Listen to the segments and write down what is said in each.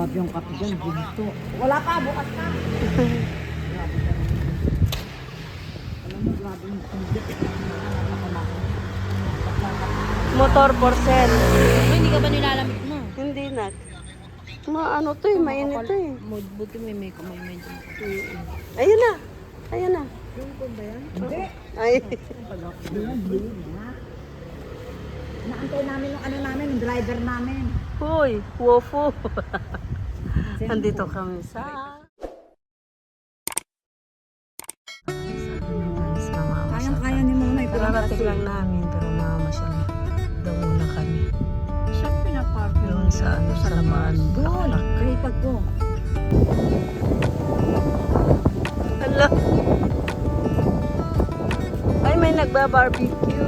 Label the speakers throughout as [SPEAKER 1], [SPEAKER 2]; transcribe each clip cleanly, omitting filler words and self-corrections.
[SPEAKER 1] Grabe yung kape dyan, ginto. Wala pa, bukas na. Grabe ka. Alam mo, grabe yung kundit.
[SPEAKER 2] Motor for sale.
[SPEAKER 3] Hindi ka ba nilalamig mo?
[SPEAKER 2] Hindi na. Ano to eh, mainit to eh.
[SPEAKER 3] Buti may makeup, may medyo.
[SPEAKER 2] Ayun na. Ayun na.
[SPEAKER 1] Yung ko ba yan? Hindi.
[SPEAKER 2] Ay.
[SPEAKER 1] Hindi na. Naantay namin yung ano namin, yung driver namin.
[SPEAKER 2] Hoy, wofu. Andito kami sa...
[SPEAKER 1] Kayang-kaya ni Muna.
[SPEAKER 2] Kararating lang namin, pero mamamasyal daw muna kami.
[SPEAKER 1] Saan pinapark
[SPEAKER 2] Doon sa ano, sa lamaan.
[SPEAKER 1] Doon, kalitag ko.
[SPEAKER 2] Hala. Ay, may nagba-barbecue.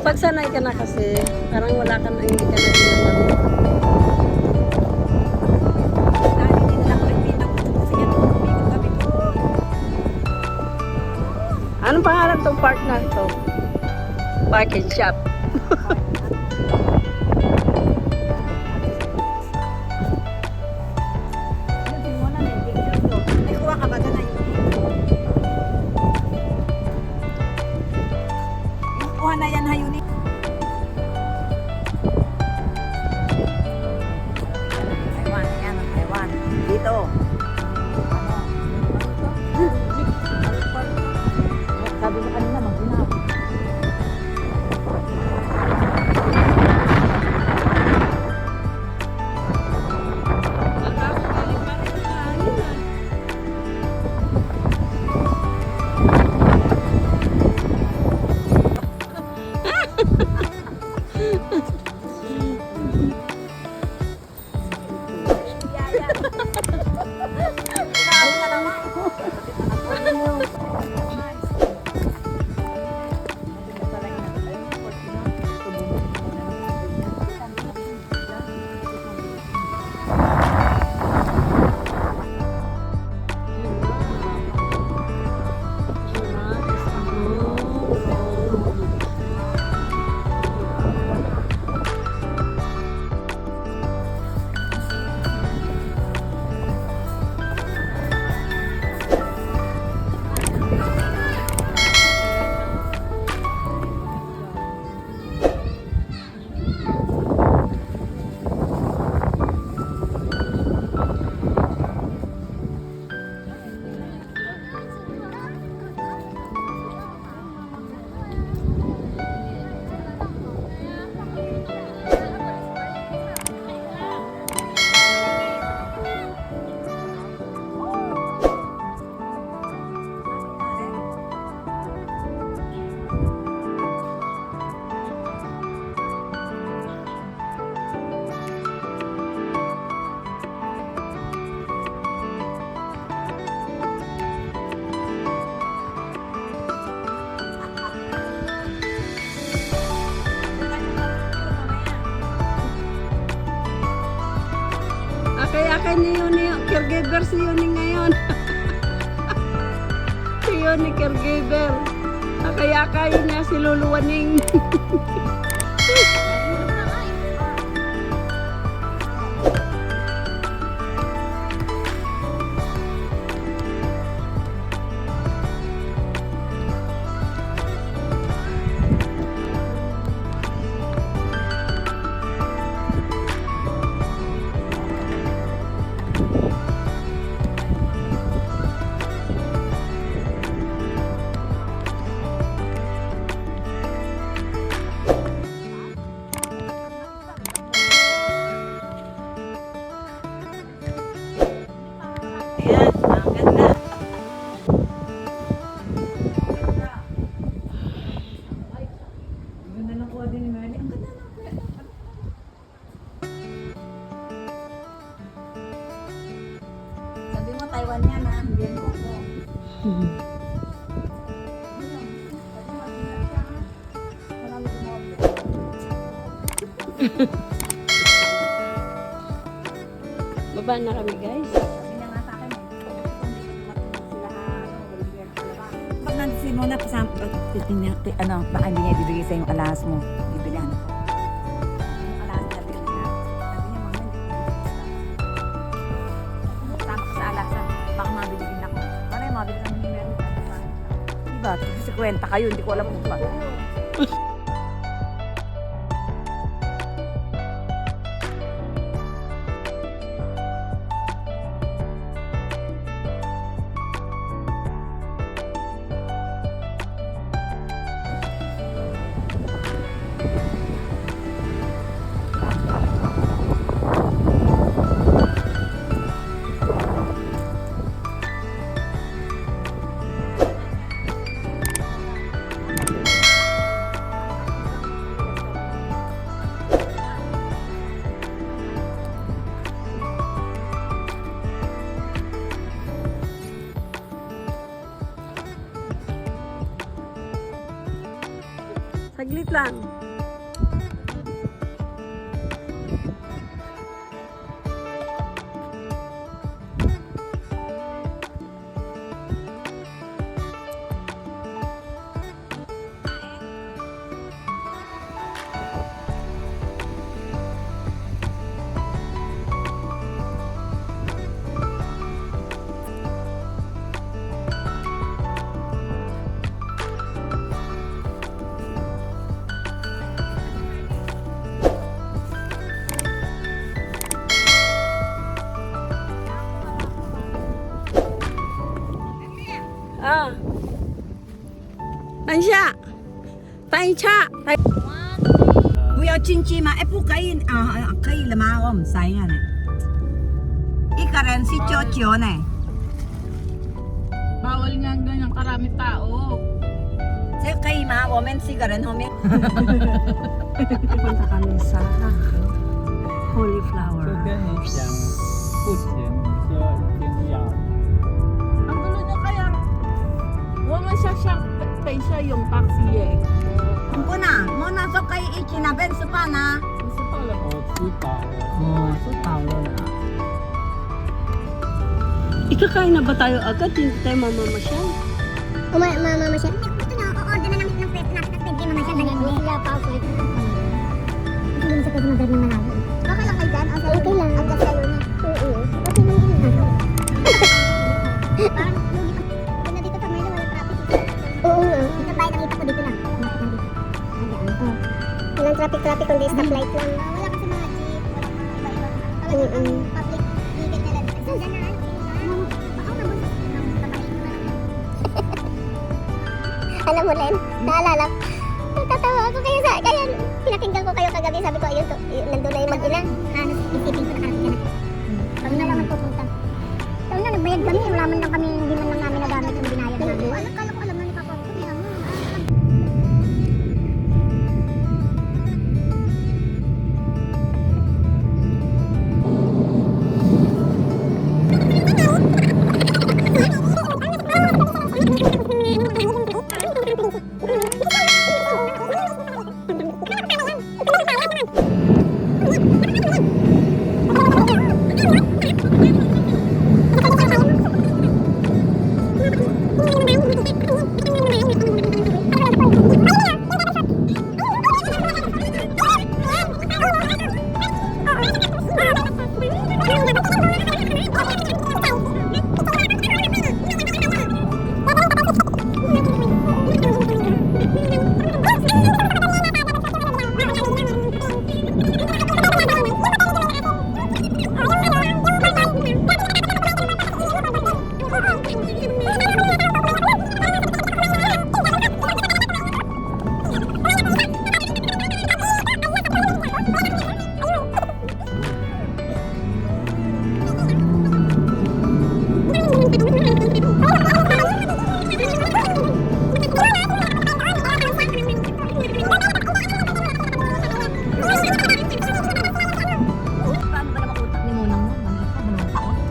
[SPEAKER 2] Pag sanay ka na kasi, parang wala ka na, hindi ka na nilalamig. Anong pangalan tong park na ito? Park and shop.
[SPEAKER 1] Kuha na yan, Hayuni. Taiwan, yan ang Taiwan. Dito. Sabi ko kanina, mag-ginaw.
[SPEAKER 2] Akay-akay ni Yuni, caregiver si Yuni ngayon. Si Yuni caregiver. Akay-akay niya si Luluwaning. Ayan, ang ganda.
[SPEAKER 1] Ganda lang kuha din ni Merly. Ang ganda lang kuha. Sabi mo, Taiwan yan ha. Hindi yan ako.
[SPEAKER 2] Baba na kami guys.
[SPEAKER 1] Sabi niya nga sa akin eh. Sila pag nandun si Mona, baka hindi niya ibibigay sa yung alahas mo. Bibilihan ako. Yung alahas na bilhin na. kwenta kayo, hindi ko alam kung pa.
[SPEAKER 2] Saglit lang. À. Anh Cha. Tay Cha. Tay.
[SPEAKER 1] Kuya Chinchi ma, po kayo, kayo lamarom, saya na. Ika rin si Chocho na.
[SPEAKER 3] Bawal nga ganyan karami tao.
[SPEAKER 1] Sa kayo ma, women si rin, homie.
[SPEAKER 2] Punta kami sa Holy Flower.
[SPEAKER 4] 就跟你讲付钱，你说一定要。
[SPEAKER 3] Ang gulo niya kaya, wala siya siyang pay siya yung taxi eh.
[SPEAKER 1] Ang puna, muna so kayo ichinaben sa pana.
[SPEAKER 3] Gusto pala.
[SPEAKER 4] 我吃饱了。
[SPEAKER 1] Oh, so tao na.
[SPEAKER 2] Ikakain na ba tayo agad? Hindi tayo mamamasyal.
[SPEAKER 5] Mama siya. Gusto nyo, o-order na namin ng pwede natin at pwede mama siya. Dali, sila pa ako. Hindi mo sa pwede mag-order ng malayo. Okay lang kayo dyan? Okay lang. Adjust kayo na. Oo. Okay lang din na. Parang lugi pa. Kung na dito sa Merlo, wala traffic. Oo nga. Dito tayo nakita ko dito lang. Walang traffic kundi stoplight lang. Wala kasi mga jeep. Wala iba-iba. Public vehicle nila. So, dyan na. Baka nabunod ng tabahin na. Alam mo, Len, naalala ko. Natatawa ako kayo sa, kaya pinakinggan ko kayo kagabi, sabi ko, ayun, nandun na yung mag-ina. Isipin ko, nakarating ka na. Kami na lang magpupunta. Kami na, nagbayad kami, wala man lang kami, hindi man lang namin nagamit yung binayad namin. Alam, kala ko alam na ni Papa ko, kaya mo.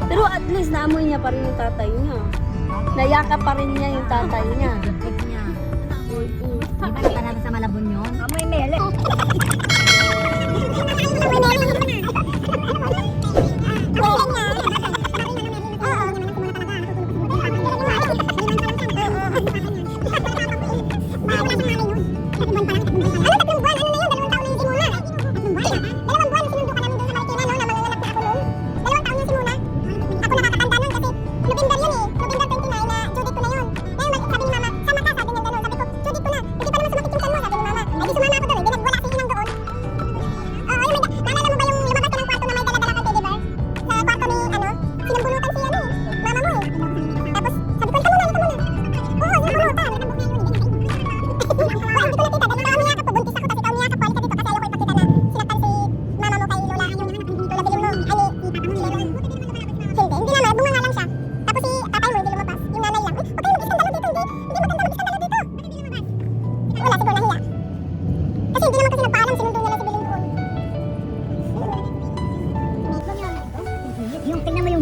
[SPEAKER 2] Pero at least naamoy niya pa rin yung tatay niya. Nayakap pa rin niya yung tatay niya.
[SPEAKER 1] Niya. Di ba para sa Malabon yun? Amoy mele.
[SPEAKER 5] November yun eh. November 29 na due date ko na yun. Ngayon, sabi ni mama, sama ka, sabi niya gano'n. Sabi ko,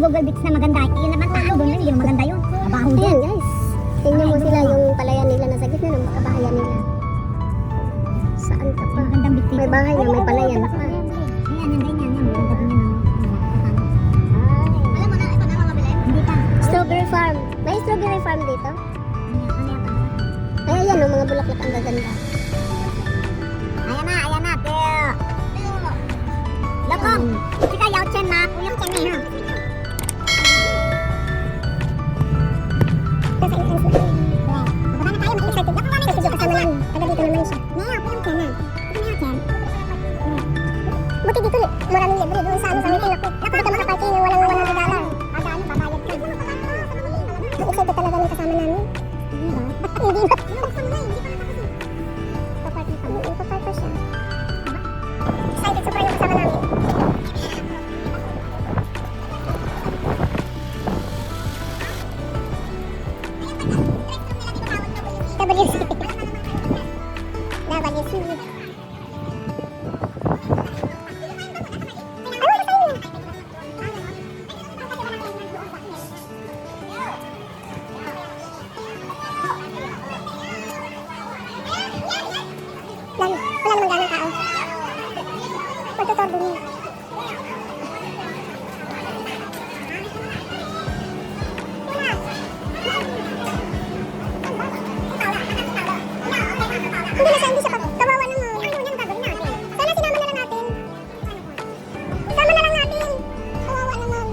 [SPEAKER 5] Google Beats na maganda. Yun naman tayo doon, hindi na maganda yun. Mabaho din. Ayan guys. Tingnan mo sila yung palayan nila nasa gitna ng kabahayan nila. Saan ka pa? Magandang bit dito. May bahay na may palayan pa. Ayan, yan, ganyan. Yan, maganda din yan. Alam mo na, ito na mabili? Hindi pa. Strawberry farm. May strawberry farm dito? Ay, ayan o, mga bulaklak ang gaganda. Ayan na, Teo. Lokong, kita yaw chen ma, puyong chen eh, ha? Kasi ang sulit. Baba na tayo, mag-excited. Lokong namin kasi kasama namin. Taga dito naman siya. Neo, puyong chen na. Ito neo chen. Buti dito, maraming libre doon sa ano sa meeting. Naku, dito makaparking ng walang $100. Kada ano, babayad ka. Ang excited talaga ng kasama namin. Hindi ba? Hindi ba? Papark pa siya. Excited sa yung kasama namin. WC. WC. Wala namang ganang tao. Pagtutorbo niya. Hindi na siya, hindi siya kawawa naman. Ano yan ang gagawin natin? Sana sinama na lang natin. Sama na lang natin. Kawawa naman.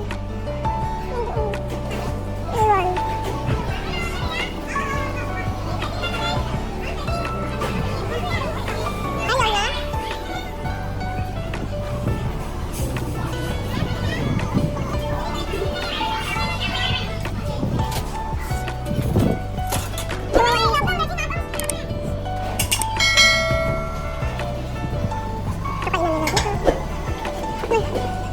[SPEAKER 5] Iwan. Ayaw na? Kapag na nila dito.